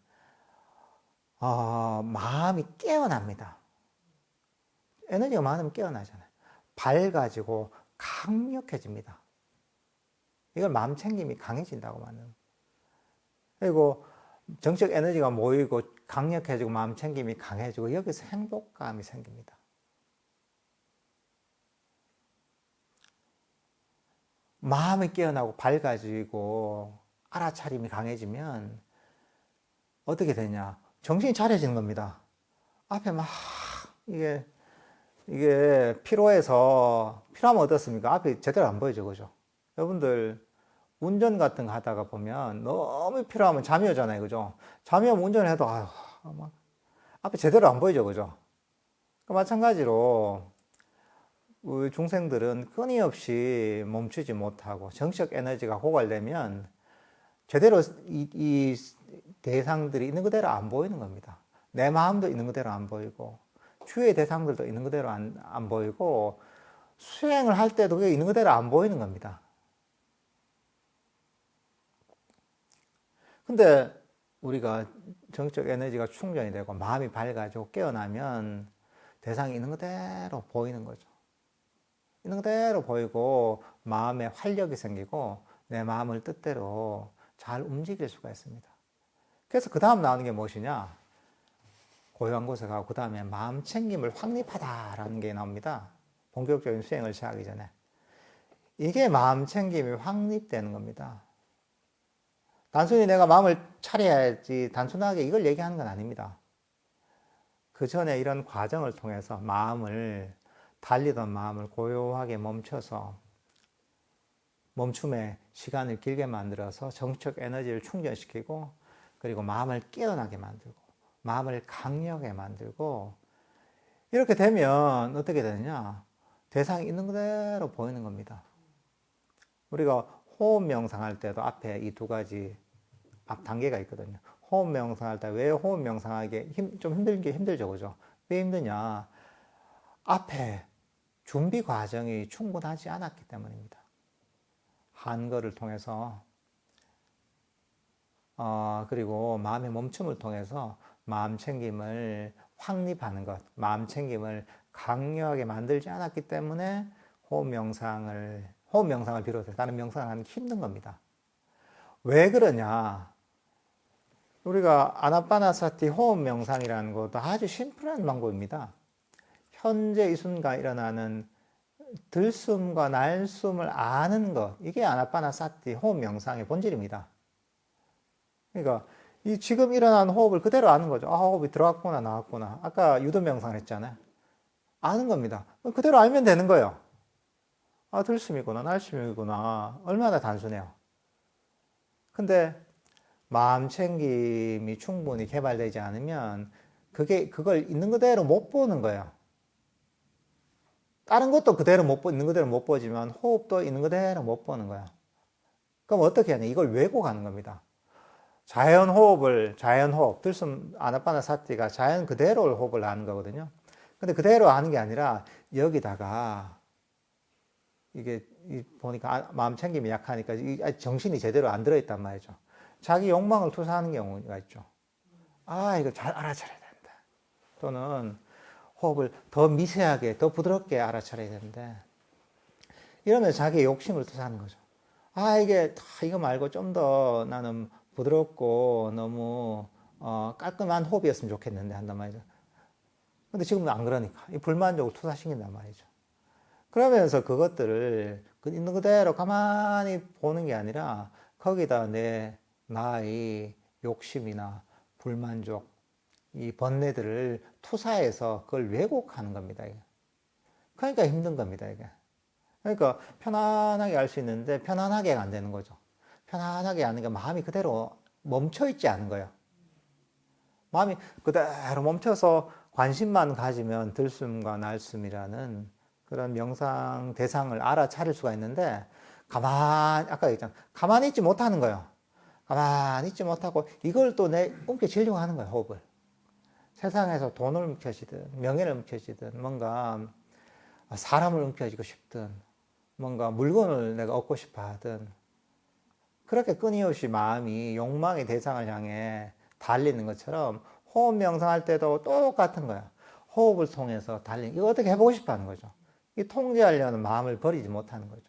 마음이 깨어납니다. 에너지가 많으면 깨어나잖아요. 밝아지고 강력해집니다. 이걸 마음 챙김이 강해진다고 말하는. 그리고 정적 에너지가 모이고 강력해지고 마음 챙김이 강해지고 여기서 행복감이 생깁니다. 마음이 깨어나고 밝아지고 알아차림이 강해지면 어떻게 되냐? 정신이 차려지는 겁니다. 앞에 막 이게 피로하면 어떻습니까? 앞이 제대로 안 보이죠, 그죠? 여러분들 운전 같은 거 하다가 보면 너무 피로하면 잠이 오잖아요, 그죠? 잠이 오면 운전을 해도 앞에 제대로 안 보이죠, 그죠? 마찬가지로 우리 중생들은 끊임없이 멈추지 못하고 정적 에너지가 고갈되면 제대로 이 대상들이 있는 그대로 안 보이는 겁니다. 내 마음도 있는 그대로 안 보이고 주위의 대상들도 있는 그대로 안 보이고 수행을 할 때도 그게 있는 그대로 안 보이는 겁니다. 근데 우리가 정적 에너지가 충전이 되고 마음이 밝아지고 깨어나면 대상이 있는 그대로 보이는 거죠. 있는 그대로 보이고 마음에 활력이 생기고 내 마음을 뜻대로 잘 움직일 수가 있습니다. 그래서 그 다음 나오는 게 무엇이냐? 고요한 곳에 가고 그 다음에 마음 챙김을 확립하다라는 게 나옵니다. 본격적인 수행을 시작하기 전에. 이게 마음 챙김이 확립되는 겁니다. 단순히 내가 마음을 차려야지 단순하게 이걸 얘기하는 건 아닙니다. 그 전에 이런 과정을 통해서 달리던 마음을 고요하게 멈춰서 멈춤의 시간을 길게 만들어서 정적 에너지를 충전시키고 그리고 마음을 깨어나게 만들고 마음을 강력하게 만들고 이렇게 되면 어떻게 되느냐? 대상이 있는 그대로 보이는 겁니다. 우리가 호흡 명상할 때도 앞에 이 두 가지 앞 단계가 있거든요. 호흡 명상할 때 왜 호흡 명상하기 좀 힘들죠, 그죠? 왜 힘드냐? 앞에 준비 과정이 충분하지 않았기 때문입니다. 한거를 통해서 그리고 마음의 멈춤을 통해서 마음 챙김을 확립하는 것, 마음 챙김을 강력하게 만들지 않았기 때문에 호흡 명상을 비롯해 다른 명상을 하는 게 힘든 겁니다. 왜 그러냐? 우리가 아나파나사티 호흡 명상이라는 것도 아주 심플한 방법입니다. 현재 이 순간 일어나는 들숨과 날숨을 아는 것, 이게 아나파나사티 호흡 명상의 본질입니다. 그러니까 이 지금 일어난 호흡을 그대로 아는 거죠. 아, 호흡이 들어갔구나 나왔구나. 아까 유도 명상을 했잖아요. 아는 겁니다. 그대로 알면 되는 거예요. 아, 들숨이구나 날숨이구나. 얼마나 단순해요. 근데 마음 챙김이 충분히 개발되지 않으면 그걸 있는 그대로 못 보는 거예요. 다른 것도 있는 그대로 못 보지만 호흡도 있는 그대로 못 보는 거야. 그럼 어떻게 하냐? 이걸 왜곡하는 겁니다. 자연호흡, 들숨 아나파나사티가 자연 그대로 호흡을 하는 거거든요. 근데 그대로 하는 게 아니라 여기다가 이게 보니까 마음 챙김이 약하니까 정신이 제대로 안 들어있단 말이죠. 자기 욕망을 투사하는 경우가 있죠. 아, 이거 잘 알아차려야 된다. 또는 호흡을 더 미세하게, 더 부드럽게 알아차려야 되는데 이러면 자기의 욕심을 투사하는 거죠. 아, 이거 말고 좀 더 나는 부드럽고 너무 깔끔한 호흡이었으면 좋겠는데 한단 말이죠. 근데 지금은 안 그러니까 이 불만족을 투사시킨단 말이죠. 그러면서 그것들을 있는 그대로 가만히 보는 게 아니라 거기다 나의 욕심이나 불만족, 이 번뇌들을 투사해서 그걸 왜곡하는 겁니다. 이게. 그러니까 힘든 겁니다. 이게. 그러니까 편안하게 알 수 있는데 편안하게 안 되는 거죠. 편안하게 하는 게 마음이 그대로 멈춰있지 않은 거예요. 마음이 그대로 멈춰서 관심만 가지면 들숨과 날숨이라는 그런 명상 대상을 알아차릴 수가 있는데 아까 얘기했잖아. 가만히 있지 못하는 거예요. 가만히 있지 못하고 이걸 또 움켜쥐려고 하는 거예요. 호흡을. 세상에서 돈을 움켜쥐든 명예를 움켜쥐든 뭔가 사람을 움켜쥐고 싶든 뭔가 물건을 내가 얻고 싶어 하든 그렇게 끊임없이 마음이 욕망의 대상을 향해 달리는 것처럼 호흡 명상할 때도 똑같은 거야. 호흡을 통해서 이거 어떻게 해보고 싶어 하는 거죠. 이 통제하려는 마음을 버리지 못하는 거죠.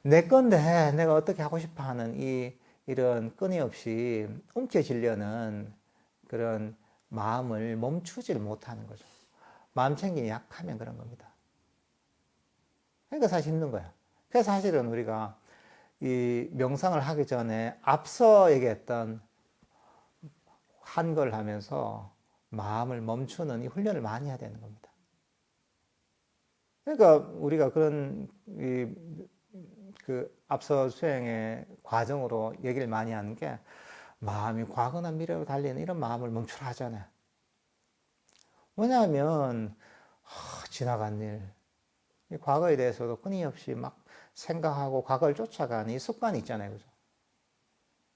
내 건데 내가 어떻게 하고 싶어 하는 이런 끊임없이 움켜쥐려는 그런 마음을 멈추질 못하는 거죠. 마음 챙김이 약하면 그런 겁니다. 그러니까 사실 힘든 거야. 그래서 사실은 우리가 이 명상을 하기 전에 앞서 얘기했던 한걸 하면서 마음을 멈추는 이 훈련을 많이 해야 되는 겁니다. 그러니까 우리가 그 앞서 수행의 과정으로 얘기를 많이 하는 게 마음이 과거나 미래로 달리는 이런 마음을 멈추라 하잖아요. 왜냐하면 지나간 일, 과거에 대해서도 끊임없이 막 생각하고 과거를 쫓아가는 이 습관이 있잖아요. 그죠?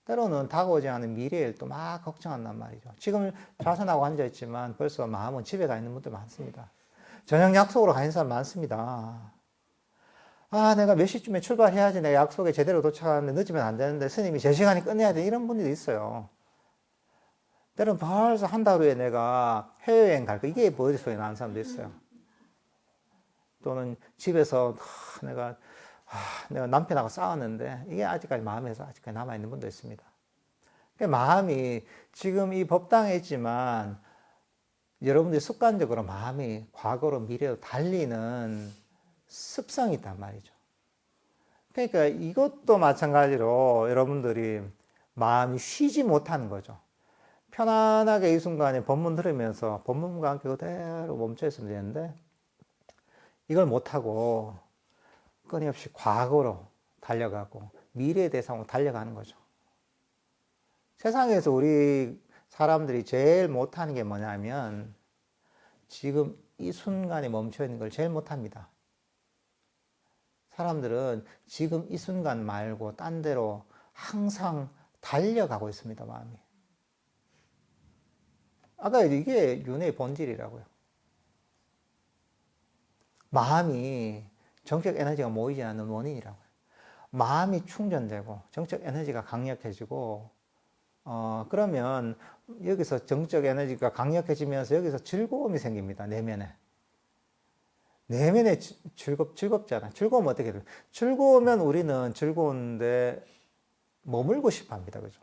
때로는 다가오지 않은 미래를 또 막 걱정한단 말이죠. 지금 좌선하고 앉아있지만 벌써 마음은 집에 가 있는 분들 많습니다. 저녁 약속으로 가 있는 사람 많습니다. 아, 내가 몇 시쯤에 출발해야지 내가 약속에 제대로 도착하는데 늦으면 안 되는데 스님이 제 시간에 끝내야 돼. 이런 분들이 있어요. 때로는 벌써 한 달 후에 내가 해외여행 갈 거, 이게 머릿속에 나는 사람도 있어요. 또는 집에서 내가 남편하고 싸웠는데 이게 아직까지 마음에서 아직까지 남아있는 분도 있습니다. 마음이 지금 이 법당에 있지만 여러분들이 습관적으로 마음이 과거로 미래로 달리는 습성이 있단 말이죠. 그러니까 이것도 마찬가지로 여러분들이 마음이 쉬지 못하는 거죠. 편안하게 이 순간에 법문 들으면서 법문과 함께 그대로 멈춰 있으면 되는데 이걸 못하고 끊임없이 과거로 달려가고 미래의 대상으로 달려가는 거죠. 세상에서 우리 사람들이 제일 못하는 게 뭐냐면 지금 이 순간에 멈춰 있는 걸 제일 못합니다. 사람들은 지금 이 순간 말고 딴 데로 항상 달려가고 있습니다, 마음이. 아까 이게 윤회의 본질이라고요. 마음이 정적 에너지가 모이지 않는 원인이라고요. 마음이 충전되고 정적 에너지가 강력해지고 그러면 여기서 정적 에너지가 강력해지면서 여기서 즐거움이 생깁니다. 내면에 즐겁잖아. 즐거우면 어떻게 돼요? 즐거우면 우리는 즐거운데 머물고 싶어 합니다. 그죠?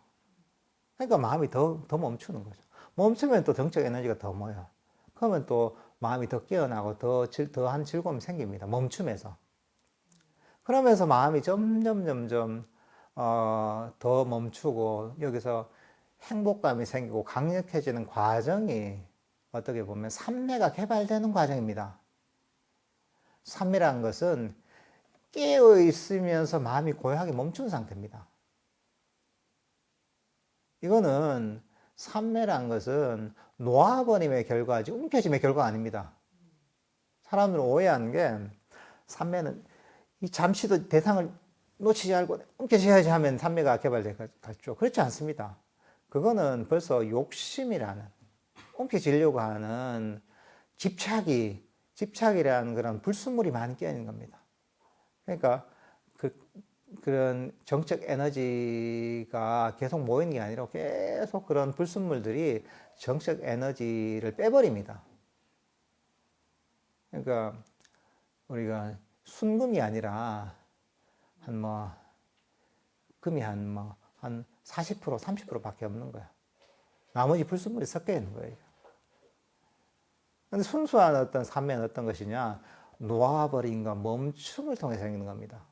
그러니까 마음이 더 멈추는 거죠. 멈추면 또 정적 에너지가 더 모여. 그러면 또 마음이 더 깨어나고 더한 즐거움이 생깁니다. 멈춤에서. 그러면서 마음이 점점 더 멈추고 여기서 행복감이 생기고 강력해지는 과정이 어떻게 보면 삼매가 개발되는 과정입니다. 삼매라는 것은 깨어 있으면서 마음이 고요하게 멈춘 상태입니다. 이거는 삼매라는 것은 놓아버림의 결과지 움켜짐의 결과가 아닙니다. 사람들은 오해하는 게 삼매는 이 잠시도 대상을 놓치지 말고 움켜쥐어야지 하면 삼매가 개발되겠죠. 그렇지 않습니다. 그거는 벌써 욕심이라는 움켜쥐려고 하는 집착이라는 그런 불순물이 많이 끼어 있는 겁니다. 그러니까 그런 정적 에너지가 계속 모이는 게 아니라 계속 그런 불순물들이 정적 에너지를 빼버립니다. 그러니까 우리가 순금이 아니라 금이 한 40%, 30%밖에 없는 거야. 나머지 불순물이 섞여 있는 거예요. 근데 순수한 어떤 삼매는 어떤 것이냐? 놓아버림과 멈춤을 통해 생기는 겁니다.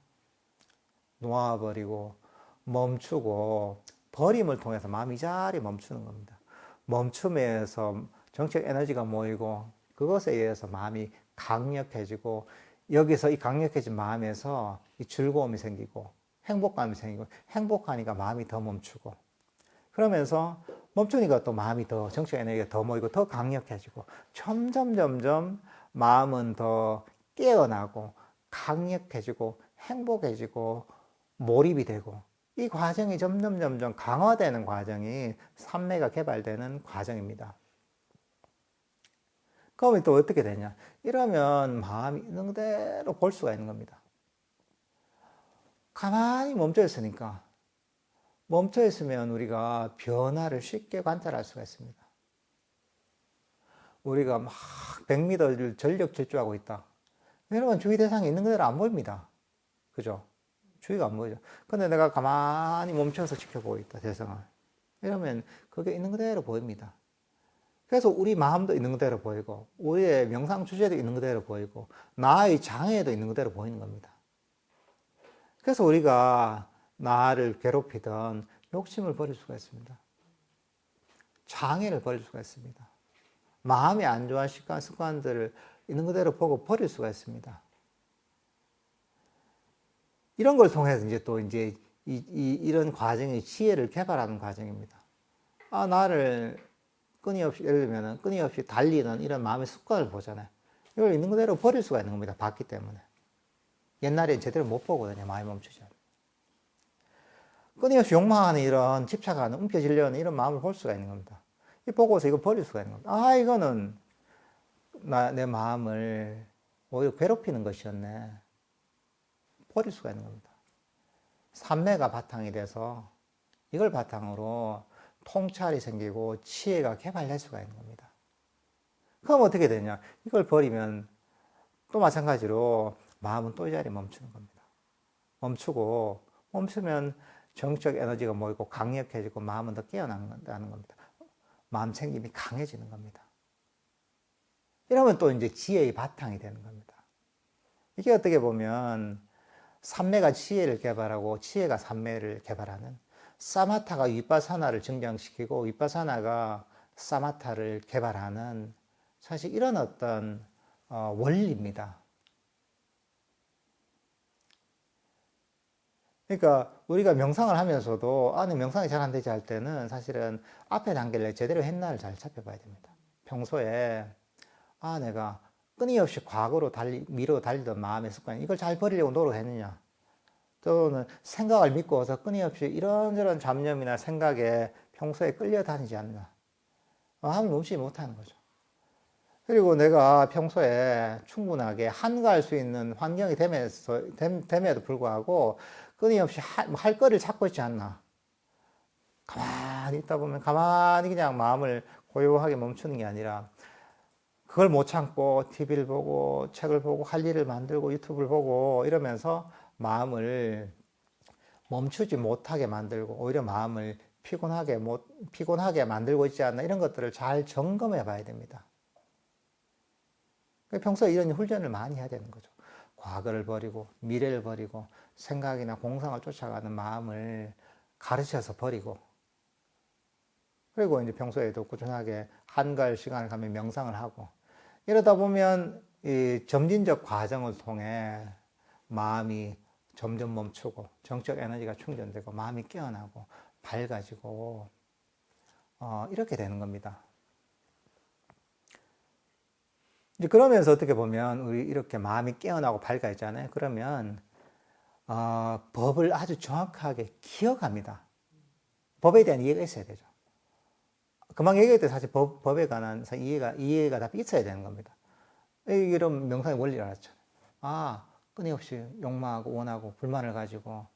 놓아버리고 멈추고 버림을 통해서 마음이 이 자리에 멈추는 겁니다. 멈춤에서 정적 에너지가 모이고 그것에 의해서 마음이 강력해지고 여기서 이 강력해진 마음에서 이 즐거움이 생기고 행복감이 생기고 행복하니까 마음이 더 멈추고 그러면서 멈추니까 또 마음이 더 정적 에너지가 더 모이고 더 강력해지고 점점 마음은 더 깨어나고 강력해지고 행복해지고 몰입이 되고 이 과정이 점점 강화되는 과정이 삼매가 개발되는 과정입니다. 그러면 또 어떻게 되냐? 이러면 마음이 있는 그대로 볼 수가 있는 겁니다. 가만히 멈춰 있으니까 멈춰 있으면 우리가 변화를 쉽게 관찰할 수가 있습니다. 우리가 막 100m를 전력 질주하고 있다. 여러분 주위 대상이 있는 그대로 안 보입니다. 그죠? 주위가 안 보이죠. 근데 내가 가만히 멈춰서 지켜보고 있다, 대상을. 이러면 그게 있는 그대로 보입니다. 그래서 우리 마음도 있는 그대로 보이고, 우리의 명상 주제도 있는 그대로 보이고, 나의 장애도 있는 그대로 보이는 겁니다. 그래서 우리가 나를 괴롭히던 욕심을 버릴 수가 있습니다. 장애를 버릴 수가 있습니다. 마음이 안 좋은 습관들을 있는 그대로 보고 버릴 수가 있습니다. 이런 걸 통해서 이런 과정이 지혜를 개발하는 과정입니다. 나를 끊임없이, 예를 들면 끊임없이 달리는 이런 마음의 습관을 보잖아요. 이걸 있는 그대로 버릴 수가 있는 겁니다. 봤기 때문에. 옛날엔 제대로 못 보거든요. 마음이 멈추죠. 끊임없이 욕망하는 이런 집착하는, 움켜쥐려는 이런 마음을 볼 수가 있는 겁니다. 이 보고서 이거 버릴 수가 있는 겁니다. 이거는 내 마음을 오히려 괴롭히는 것이었네. 버릴 수가 있는 겁니다. 삼매가 바탕이 돼서 이걸 바탕으로 통찰이 생기고 지혜가 개발될 수가 있는 겁니다. 그럼 어떻게 되냐? 이걸 버리면 또 마찬가지로 마음은 또 이 자리에 멈추는 겁니다. 멈추면 정적 에너지가 모이고 강력해지고 마음은 더 깨어난다는 겁니다. 마음 챙김이 강해지는 겁니다. 이러면 또 이제 지혜의 바탕이 되는 겁니다. 이게 어떻게 보면 삼매가 지혜를 개발하고 지혜가 삼매를 개발하는, 사마타가 위파사나를 증장시키고 위파사나가 사마타를 개발하는, 사실 이런 어떤 원리입니다. 그러니까 우리가 명상을 하면서도 내 명상이 잘 안 되지 할 때는 사실은 앞에 단계를 제대로 했나를 잘 살펴봐야 됩니다. 평소에 내가 끊임없이 과거로 미로 달리던 마음의 습관, 이걸 잘 버리려고 노력했느냐, 또는 생각을 믿고서 끊임없이 이런저런 잡념이나 생각에 평소에 끌려다니지 않나 하면 멈추지 못하는 거죠. 그리고 내가 평소에 충분하게 한가할 수 있는 환경이 됨에도 불구하고 끊임없이 할 거를 찾고 있지 않나. 가만히 있다 보면 가만히 그냥 마음을 고요하게 멈추는 게 아니라 그걸 못 참고 TV를 보고 책을 보고 할 일을 만들고 유튜브를 보고 이러면서 마음을 멈추지 못하게 만들고 오히려 마음을 피곤하게 만들고 있지 않나, 이런 것들을 잘 점검해 봐야 됩니다. 평소에 이런 훈련을 많이 해야 되는 거죠. 과거를 버리고 미래를 버리고 생각이나 공상을 쫓아가는 마음을 가르쳐서 버리고, 그리고 이제 평소에도 꾸준하게 한가할 시간을 가면 명상을 하고, 이러다 보면 이 점진적 과정을 통해 마음이 점점 멈추고 정적 에너지가 충전되고 마음이 깨어나고 밝아지고 이렇게 되는 겁니다. 이제 그러면서 어떻게 보면 우리 이렇게 마음이 깨어나고 밝아지잖아요. 그러면 법을 아주 정확하게 기억합니다. 법에 대한 이해가 있어야 되죠. 금방 얘기할 때 사실 법에 관한 이해가 다 있어야 되는 겁니다. 이런 명상의 원리를 알았죠. 끊임없이 욕망하고 원하고 불만을 가지고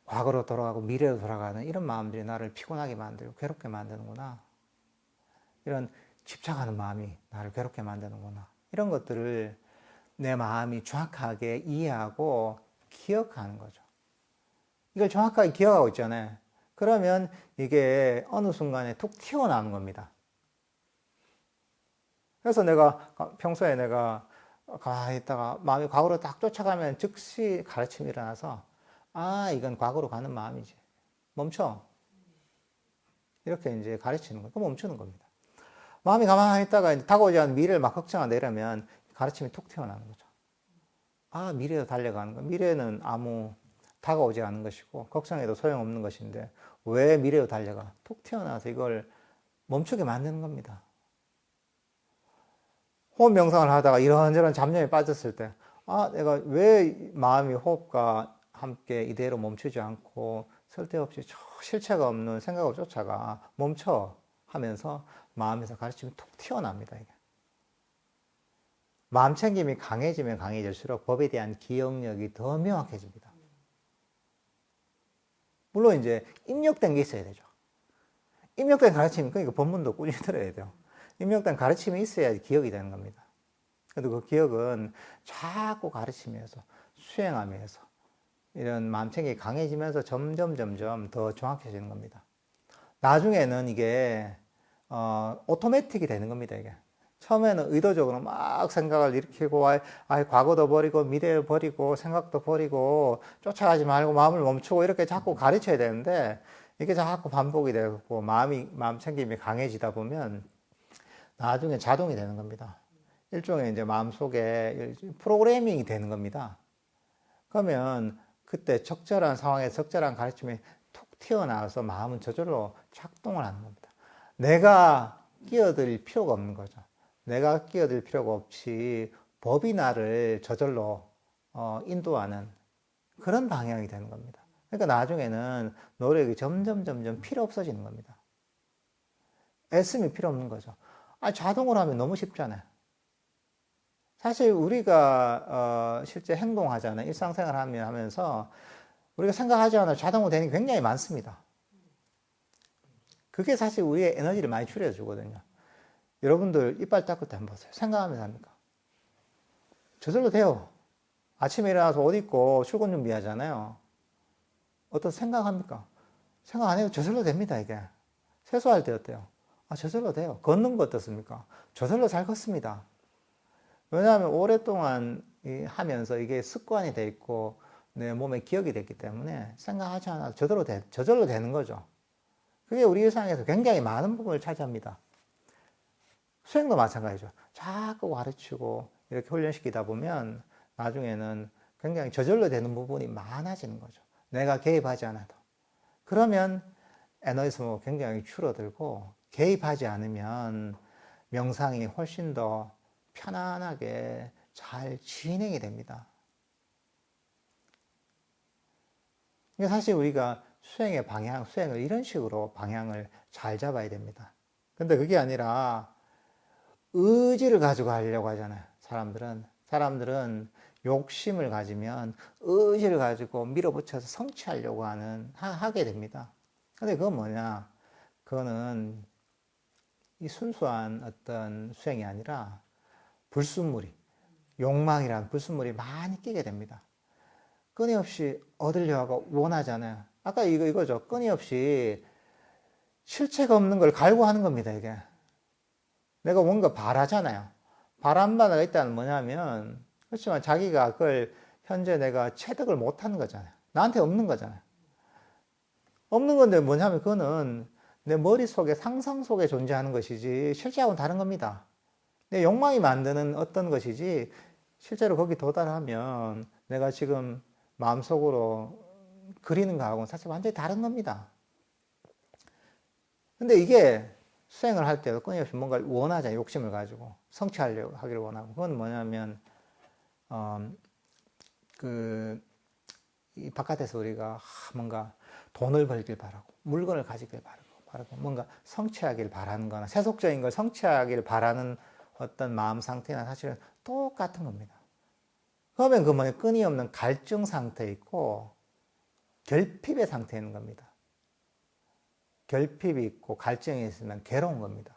과거로 돌아가고 미래로 돌아가는 이런 마음들이 나를 피곤하게 만들고 괴롭게 만드는구나. 이런 집착하는 마음이 나를 괴롭게 만드는구나. 이런 것들을 내 마음이 정확하게 이해하고 기억하는 거죠. 이걸 정확하게 기억하고 있잖아요. 그러면 이게 어느 순간에 툭 튀어나오는 겁니다. 그래서 평소에 내가 가만히 있다가 마음이 과거로 딱 쫓아가면 즉시 가르침이 일어나서 이건 과거로 가는 마음이지. 멈춰. 이렇게 이제 가르치는 거예요. 멈추는 겁니다. 마음이 가만히 있다가 이제 다가오지 않은 미래를 막 걱정하다 이러면 가르침이 툭 튀어나오는 거죠. 미래로 달려가는 거. 미래는 아무 다가오지 않은 것이고 걱정해도 소용없는 것인데 왜 미래로 달려가? 툭 튀어나와서 이걸 멈추게 만드는 겁니다. 호흡 명상을 하다가 이런저런 잡념에 빠졌을 때, 내가 왜 마음이 호흡과 함께 이대로 멈추지 않고 쓸데없이 실체가 없는 생각을 쫓아가, 멈춰 하면서 마음에서 가르침이 툭 튀어납니다. 이게. 마음 챙김이 강해지면 강해질수록 법에 대한 기억력이 더 명확해집니다. 물론 이제 입력된 게 있어야 되죠. 입력된 가르침이, 그러니까 법문도 꾸준히 들어야 돼요. 입력된 가르침이 있어야 기억이 되는 겁니다. 그래도 그 기억은 자꾸 가르치면서 수행하면서 이런 마음챙김이 강해지면서 점점 더 정확해지는 겁니다. 나중에는 이게 오토매틱이 되는 겁니다. 이게 처음에는 의도적으로 막 생각을 일으키고 과거도 버리고 미래를 버리고 생각도 버리고 쫓아가지 말고 마음을 멈추고 이렇게 자꾸 가르쳐야 되는데, 이게 자꾸 반복이 되고 마음챙김이 강해지다 보면 나중에 자동이 되는 겁니다. 일종의 이제 마음속에 프로그래밍이 되는 겁니다. 그러면 그때 적절한 상황에 적절한 가르침이 툭 튀어나와서 마음은 저절로 작동을 하는 겁니다. 내가 끼어들 필요가 없는 거죠. 내가 끼어들 필요가 없이 법이 나를 저절로 인도하는 그런 방향이 되는 겁니다. 그러니까 나중에는 노력이 점점 필요 없어지는 겁니다. 애씀이 필요 없는 거죠. 자동으로 하면 너무 쉽잖아요. 사실 우리가 실제 행동하잖아요. 일상생활 하면서 우리가 생각하지 않아도 자동으로 되는 게 굉장히 많습니다. 그게 사실 우리의 에너지를 많이 줄여주거든요. 여러분들 이빨 닦을 때 한번 보세요. 생각하면서 합니까? 저절로 돼요. 아침에 일어나서 옷 입고 출근 준비하잖아요. 어떤 생각합니까? 생각 안 해도 저절로 됩니다, 이게. 세수할 때 어때요? 아, 저절로 돼요. 걷는 거 어떻습니까? 저절로 잘 걷습니다. 왜냐하면 오랫동안 하면서 이게 습관이 돼 있고 내 몸에 기억이 됐기 때문에 생각하지 않아도 저절로 되는 거죠. 그게 우리 일상에서 굉장히 많은 부분을 차지합니다. 수행도 마찬가지죠. 자꾸 가르치고 이렇게 훈련시키다 보면 나중에는 굉장히 저절로 되는 부분이 많아지는 거죠. 내가 개입하지 않아도. 그러면 에너지 소모가 굉장히 줄어들고 개입하지 않으면 명상이 훨씬 더 편안하게 잘 진행이 됩니다. 사실 우리가 수행을 이런 식으로 방향을 잘 잡아야 됩니다. 근데 그게 아니라 의지를 가지고 하려고 하잖아요. 사람들은 욕심을 가지면 의지를 가지고 밀어붙여서 성취하려고 하게 됩니다. 근데 그건 뭐냐? 그거는 이 순수한 어떤 수행이 아니라 욕망이란 불순물이 많이 끼게 됩니다. 끊임없이 얻으려고 원하잖아요. 아까 이거죠. 끊임없이 실체가 없는 걸 갈구하는 겁니다, 이게. 내가 뭔가 바라잖아요. 바람 바다가 있다는 뭐냐면, 그렇지만 자기가 그걸 현재 내가 체득을 못하는 거잖아요. 나한테 없는 거잖아요. 없는 건데 뭐냐면 그거는 내 머릿속에 상상 속에 존재하는 것이지 실제하고는 다른 겁니다. 내 욕망이 만드는 어떤 것이지 실제로 거기 도달하면 내가 지금 마음속으로 그리는 거하고는 사실 완전히 다른 겁니다. 근데 이게 수행을 할 때도 끊임없이 뭔가를 원하잖아요. 욕심을 가지고 성취하려고 하기를 원하고. 그건 뭐냐면 이 바깥에서 우리가 뭔가 돈을 벌길 바라고 물건을 가지길 바라고 뭔가 성취하길 바라는 거나 세속적인 걸 성취하길 바라는 어떤 마음 상태나 사실은 똑같은 겁니다. 그러면 그 뭐냐 끊임없는 갈증 상태에 있고 결핍의 상태에 있는 겁니다. 결핍이 있고 갈증이 있으면 괴로운 겁니다.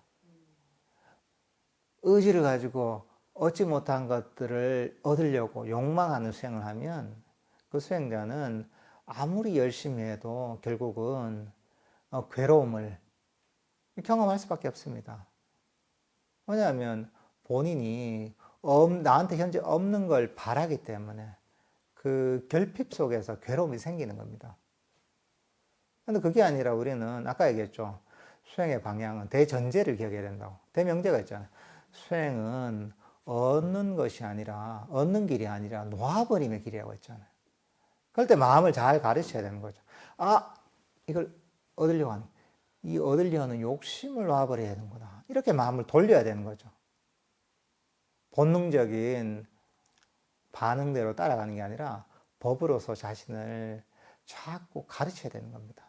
의지를 가지고 얻지 못한 것들을 얻으려고 욕망하는 수행을 하면 그 수행자는 아무리 열심히 해도 결국은 괴로움을 경험할 수밖에 없습니다. 왜냐하면 본인이 나한테 현재 없는 걸 바라기 때문에 그 결핍 속에서 괴로움이 생기는 겁니다. 근데 그게 아니라 우리는 아까 얘기했죠. 수행의 방향은 대전제를 기억해야 된다고. 대명제가 있잖아요. 수행은 얻는 길이 아니라 놓아버림의 길이라고 했잖아요. 그럴 때 마음을 잘 가르쳐야 되는 거죠. 아, 이걸 얻으려는 욕심을 놓아버려야 되는구나. 이렇게 마음을 돌려야 되는 거죠. 본능적인 반응대로 따라가는 게 아니라 법으로서 자신을 자꾸 가르쳐야 되는 겁니다.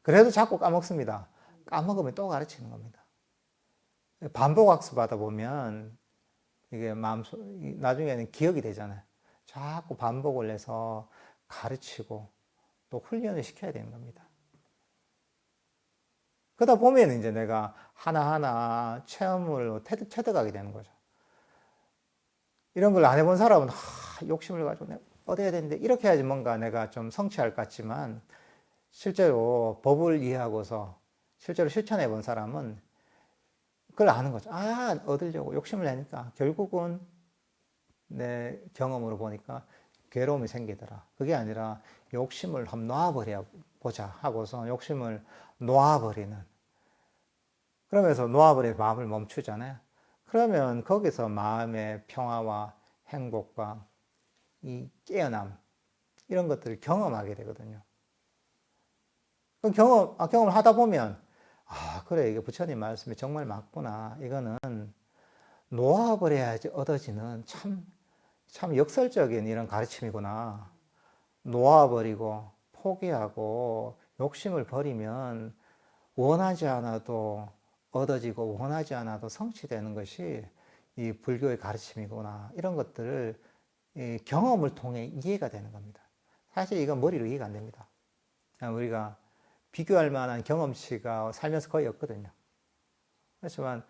그래도 자꾸 까먹습니다. 까먹으면 또 가르치는 겁니다. 반복학습 하다 보면 이게 나중에는 기억이 되잖아요. 자꾸 반복을 해서 가르치고 또 훈련을 시켜야 되는 겁니다. 그러다 보면 이제 내가 하나하나 체험을 체득하게 되는 거죠. 이런 걸 안 해본 사람은 욕심을 가지고 내가 얻어야 되는데 이렇게 해야지 뭔가 내가 좀 성취할 것 같지만 실제로 법을 이해하고서 실제로 실천해 본 사람은 그걸 아는 거죠. 얻으려고 욕심을 내니까 결국은 내 경험으로 보니까 괴로움이 생기더라. 그게 아니라 욕심을 한번 놓아보자 하고서 욕심을 놓아버리는. 그러면서 놓아버린 마음을 멈추잖아요. 그러면 거기서 마음의 평화와 행복과 이 깨어남, 이런 것들을 경험하게 되거든요. 그럼 경험을 하다 보면, 그래, 이게 부처님 말씀이 정말 맞구나. 이거는 놓아버려야지 얻어지는 참 역설적인 이런 가르침이구나. 놓아버리고, 포기하고, 욕심을 버리면 원하지 않아도 얻어지고 원하지 않아도 성취되는 것이 이 불교의 가르침이구나. 이런 것들을 이 경험을 통해 이해가 되는 겁니다. 사실 이건 머리로 이해가 안 됩니다. 우리가 비교할 만한 경험치가 살면서 거의 없거든요. 그렇지만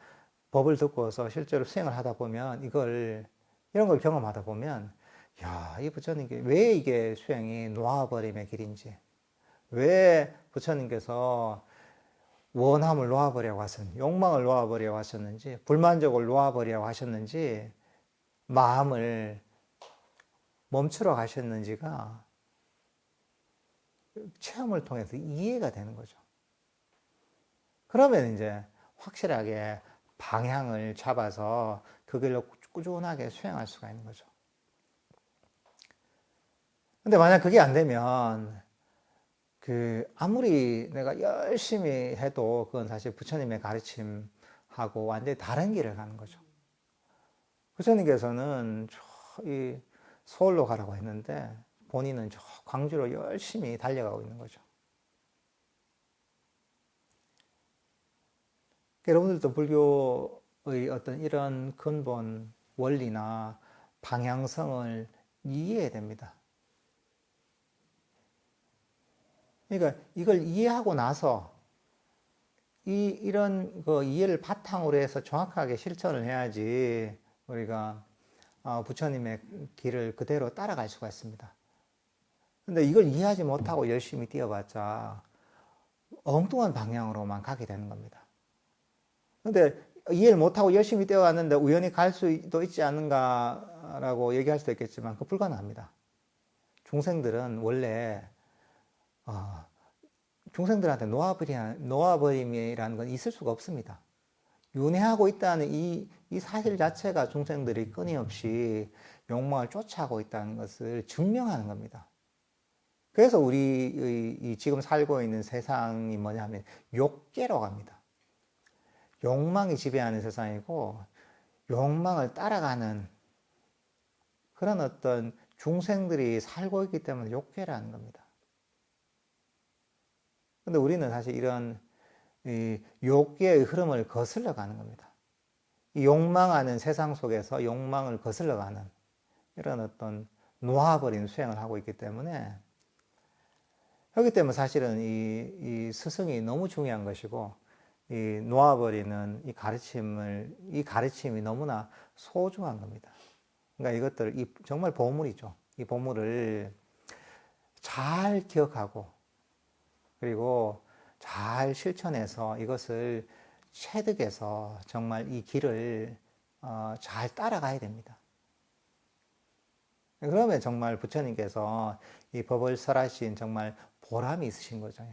법을 듣고서 실제로 수행을 하다 보면 이걸 이런 걸 경험하다 보면, 야, 이 부처님께 왜 이게 수행이 놓아버림의 길인지, 왜 부처님께서 원함을 놓아버리려고 하셨는지, 욕망을 놓아버리려고 하셨는지, 불만족을 놓아버리려고 하셨는지, 마음을 멈추러 가셨는지가 체험을 통해서 이해가 되는 거죠. 그러면 이제 확실하게 방향을 잡아서 그 길로 꾸준하게 수행할 수가 있는 거죠. 근데 만약 그게 안 되면 아무리 내가 열심히 해도 그건 사실 부처님의 가르침하고 완전히 다른 길을 가는 거죠. 부처님께서는 이 서울로 가라고 했는데 본인은 저 광주로 열심히 달려가고 있는 거죠. 여러분들도 불교의 어떤 이런 근본 원리나 방향성을 이해해야 됩니다. 그러니까 이걸 이해하고 나서 이런 그 이해를 바탕으로 해서 정확하게 실천을 해야지 우리가 부처님의 길을 그대로 따라갈 수가 있습니다. 근데 이걸 이해하지 못하고 열심히 뛰어봤자 엉뚱한 방향으로만 가게 되는 겁니다. 근데 이해를 못하고 열심히 뛰어갔는데 우연히 갈 수도 있지 않은가라고 얘기할 수도 있겠지만 그거 불가능합니다. 중생들은 원래 중생들한테 놓아버림이라는 건 있을 수가 없습니다. 윤회하고 있다는 이 사실 자체가 중생들이 끊임없이 욕망을 쫓아가고 있다는 것을 증명하는 겁니다. 그래서 우리 지금 살고 있는 세상이 뭐냐 하면 욕계로 갑니다. 욕망이 지배하는 세상이고 욕망을 따라가는 그런 어떤 중생들이 살고 있기 때문에 욕계라는 겁니다. 근데 우리는 사실 이런 이 욕계의 흐름을 거슬러 가는 겁니다. 이 욕망하는 세상 속에서 욕망을 거슬러 가는 이런 어떤 놓아버린 수행을 하고 있기 때문에 그렇기 때문에 사실은 이 스승이 너무 중요한 것이고 이 놓아버리는 이 가르침이 너무나 소중한 겁니다. 그러니까 이것들 정말 보물이죠. 이 보물을 잘 기억하고 그리고 잘 실천해서 이것을 체득해서 정말 이 길을 잘 따라가야 됩니다. 그러면 정말 부처님께서 이 법을 설하신 정말 보람이 있으신 거죠.